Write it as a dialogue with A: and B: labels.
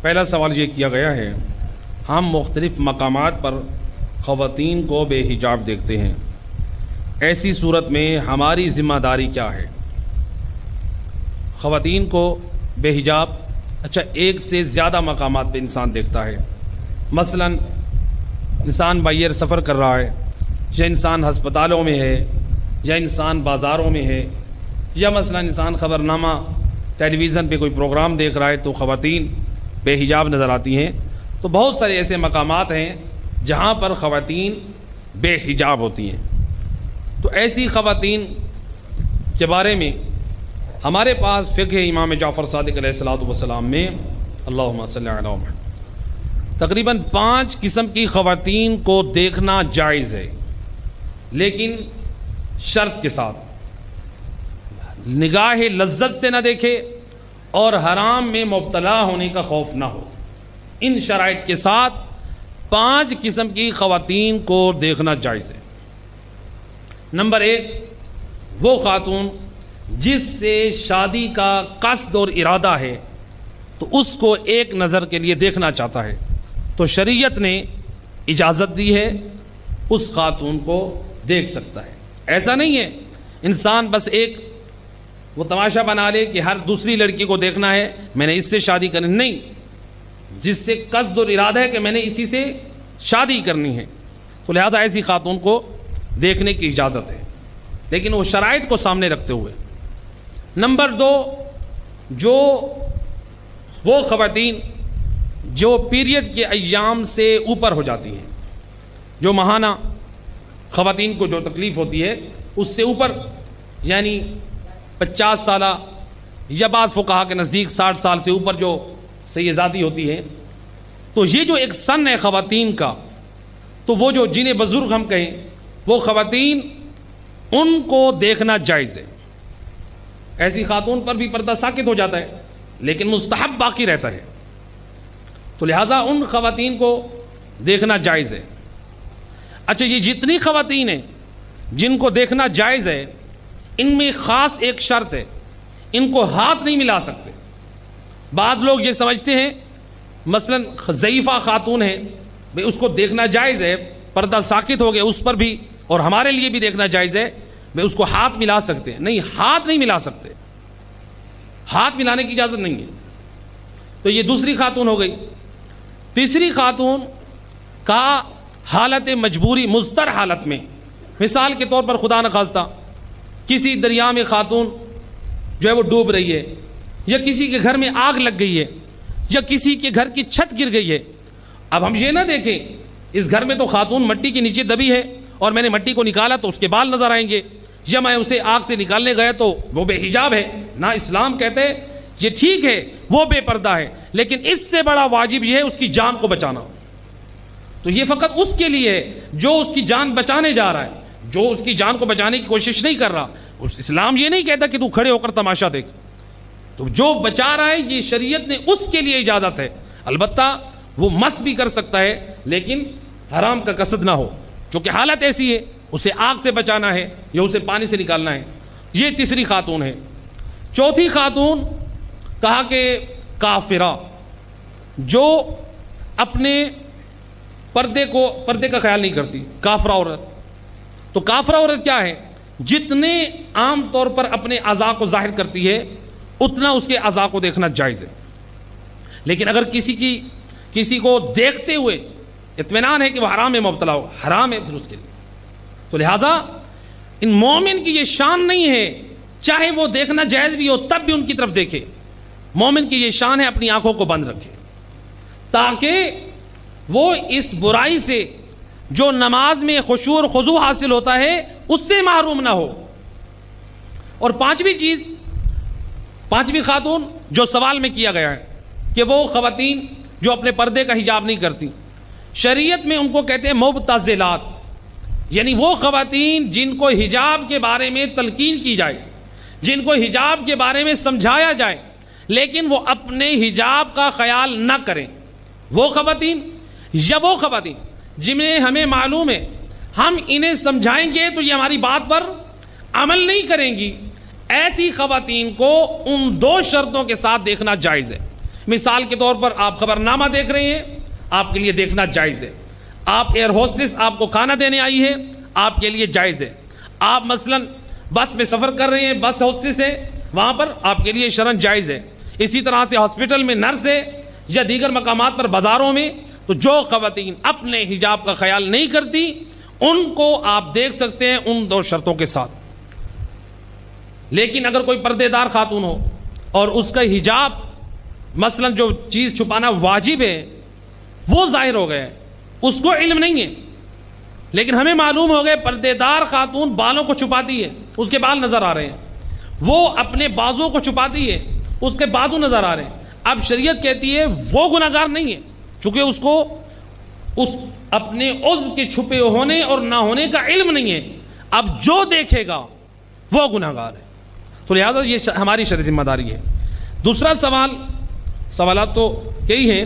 A: پہلا سوال یہ کیا گیا ہے، ہم مختلف مقامات پر خواتین کو بے حجاب دیکھتے ہیں، ایسی صورت میں ہماری ذمہ داری کیا ہے؟ خواتین کو بے حجاب ایک سے زیادہ مقامات پہ انسان دیکھتا ہے. مثلا انسان باہر سفر کر رہا ہے، یا انسان ہسپتالوں میں ہے، یا انسان بازاروں میں ہے، یا مثلا انسان خبرنامہ ٹیلی ویژن پہ کوئی پروگرام دیکھ رہا ہے تو خواتین بے حجاب نظر آتی ہیں. تو بہت سارے ایسے مقامات ہیں جہاں پر خواتین بے حجاب ہوتی ہیں. تو ایسی خواتین کے بارے میں ہمارے پاس فقہ امام جعفر صادق علیہ الصلوۃ والسلام میں اللہم صلی علی محمد تقریباً 5 قسم کی خواتین کو دیکھنا جائز ہے، لیکن شرط کے ساتھ نگاہ لذت سے نہ دیکھے اور حرام میں مبتلا ہونے کا خوف نہ ہو. ان شرائط کے ساتھ 5 قسم کی خواتین کو دیکھنا جائز ہے. نمبر 1، وہ خاتون جس سے شادی کا قصد اور ارادہ ہے تو اس کو ایک نظر کے لیے دیکھنا چاہتا ہے تو شریعت نے اجازت دی ہے، اس خاتون کو دیکھ سکتا ہے. ایسا نہیں ہے انسان بس ایک وہ تماشا بنا لے کہ ہر دوسری لڑکی کو دیکھنا ہے، میں نے اس سے شادی کرنی، نہیں، جس سے قصد اور ارادہ ہے کہ میں نے اسی سے شادی کرنی ہے تو لہذا ایسی خاتون کو دیکھنے کی اجازت ہے، لیکن وہ شرائط کو سامنے رکھتے ہوئے. نمبر 2، وہ خواتین جو پیریڈ کے ایام سے اوپر ہو جاتی ہیں، جو ماہانہ خواتین کو جو تکلیف ہوتی ہے اس سے اوپر، یعنی 50 سالہ یا بعض فقہا کے نزدیک 60 سال سے اوپر جو سیداتی ہوتی ہے، تو یہ جو ایک سن ہے خواتین کا، تو وہ جو جنہیں بزرگ ہم کہیں وہ خواتین ان کو دیکھنا جائز ہے. ایسی خاتون پر بھی پردہ ساقط ہو جاتا ہے لیکن مستحب باقی رہتا ہے، تو لہٰذا ان خواتین کو دیکھنا جائز ہے. یہ جتنی خواتین ہیں جن کو دیکھنا جائز ہے، ان میں خاص ایک شرط ہے، ان کو ہاتھ نہیں ملا سکتے. بعض لوگ یہ سمجھتے ہیں مثلا ضعیفہ خاتون ہے، بھئی اس کو دیکھنا جائز ہے، پردہ ساقط ہو گیا اس پر بھی اور ہمارے لیے بھی دیکھنا جائز ہے، بھئی اس کو ہاتھ ملا سکتے ہیں. نہیں، ہاتھ نہیں ملا سکتے، ہاتھ ملانے کی اجازت نہیں ہے. تو یہ دوسری خاتون ہو گئی. تیسری خاتون کا حالت مجبوری مضطر حالت میں، مثال کے طور پر خدا نخواستہ کسی دریا میں خاتون جو ہے وہ ڈوب رہی ہے، یا کسی کے گھر میں آگ لگ گئی ہے، یا کسی کے گھر کی چھت گر گئی ہے. اب ہم یہ نہ دیکھیں اس گھر میں تو خاتون مٹی کے نیچے دبی ہے اور میں نے مٹی کو نکالا تو اس کے بال نظر آئیں گے، یا میں اسے آگ سے نکالنے گیا تو وہ بے حجاب ہے. نہ، اسلام کہتے ہیں یہ ٹھیک ہے وہ بے پردہ ہے، لیکن اس سے بڑا واجب یہ ہے اس کی جان کو بچانا. تو یہ فقط اس کے لیے ہے جو اس کی جان بچانے جا رہا ہے، جو اس کی جان کو بچانے کی کوشش نہیں کر رہا. اسلام یہ نہیں کہتا کہ تو کھڑے ہو کر تماشا دیکھ. تو جو بچا رہا ہے یہ شریعت نے اس کے لیے اجازت ہے. البتہ وہ مس بھی کر سکتا ہے لیکن حرام کا قصد نہ ہو، چونکہ حالت ایسی ہے اسے آگ سے بچانا ہے یا اسے پانی سے نکالنا ہے. یہ تیسری خاتون ہے. چوتھی خاتون کہا کہ کافرہ، جو اپنے پردے کا خیال نہیں کرتی، کافرہ عورت. تو کافرہ عورت کیا ہے؟ جتنے عام طور پر اپنے اعضاء کو ظاہر کرتی ہے اتنا اس کے اعضاء کو دیکھنا جائز ہے، لیکن اگر کسی کو دیکھتے ہوئے اطمینان ہے کہ وہ حرام میں مبتلا ہو، حرام ہے پھر اس کے لیے. تو لہٰذا ان مومن کی یہ شان نہیں ہے چاہے وہ دیکھنا جائز بھی ہو تب بھی ان کی طرف دیکھے. مومن کی یہ شان ہے اپنی آنکھوں کو بند رکھے تاکہ وہ اس برائی سے جو نماز میں خشوع اور خضوع حاصل ہوتا ہے اس سے محروم نہ ہو. اور پانچویں خاتون جو سوال میں کیا گیا ہے کہ وہ خواتین جو اپنے پردے کا حجاب نہیں کرتی، شریعت میں ان کو کہتے ہیں مبتذلات، یعنی وہ خواتین جن کو حجاب کے بارے میں تلقین کی جائے، جن کو حجاب کے بارے میں سمجھایا جائے لیکن وہ اپنے حجاب کا خیال نہ کریں. وہ خواتین یا وہ خواتین جنہیں ہمیں معلوم ہے ہم انہیں سمجھائیں گے تو یہ ہماری بات پر عمل نہیں کریں گی، ایسی خواتین کو ان 2 شرطوں کے ساتھ دیکھنا جائز ہے. مثال کے طور پر آپ خبر نامہ دیکھ رہے ہیں، آپ کے لیے دیکھنا جائز ہے. آپ ایئر ہوسٹس آپ کو کھانا دینے آئی ہے، آپ کے لیے جائز ہے. آپ مثلا بس میں سفر کر رہے ہیں، بس ہوسٹس ہے، وہاں پر آپ کے لیے شرعاً جائز ہے. اسی طرح سے ہاسپٹل میں نرس ہے یا دیگر مقامات پر بازاروں میں، تو جو خواتین اپنے حجاب کا خیال نہیں کرتی ان کو آپ دیکھ سکتے ہیں ان 2 شرطوں کے ساتھ. لیکن اگر کوئی پردے دار خاتون ہو اور اس کا حجاب مثلا جو چیز چھپانا واجب ہے وہ ظاہر ہو گئے، اس کو علم نہیں ہے، لیکن ہمیں معلوم ہو گئے پردے دار خاتون بالوں کو چھپاتی ہے، اس کے بال نظر آ رہے ہیں، وہ اپنے بازو کو چھپاتی ہے، اس کے بازو نظر آ رہے ہیں. اب شریعت کہتی ہے وہ گناہگار نہیں ہے، چونکہ اس کو اس اپنے عضو کے چھپے ہونے اور نہ ہونے کا علم نہیں ہے. اب جو دیکھے گا وہ گناہگار ہے. تو لہذا یہ ہماری شرعی ذمہ داری ہے. دوسرا سوالات تو یہی ہیں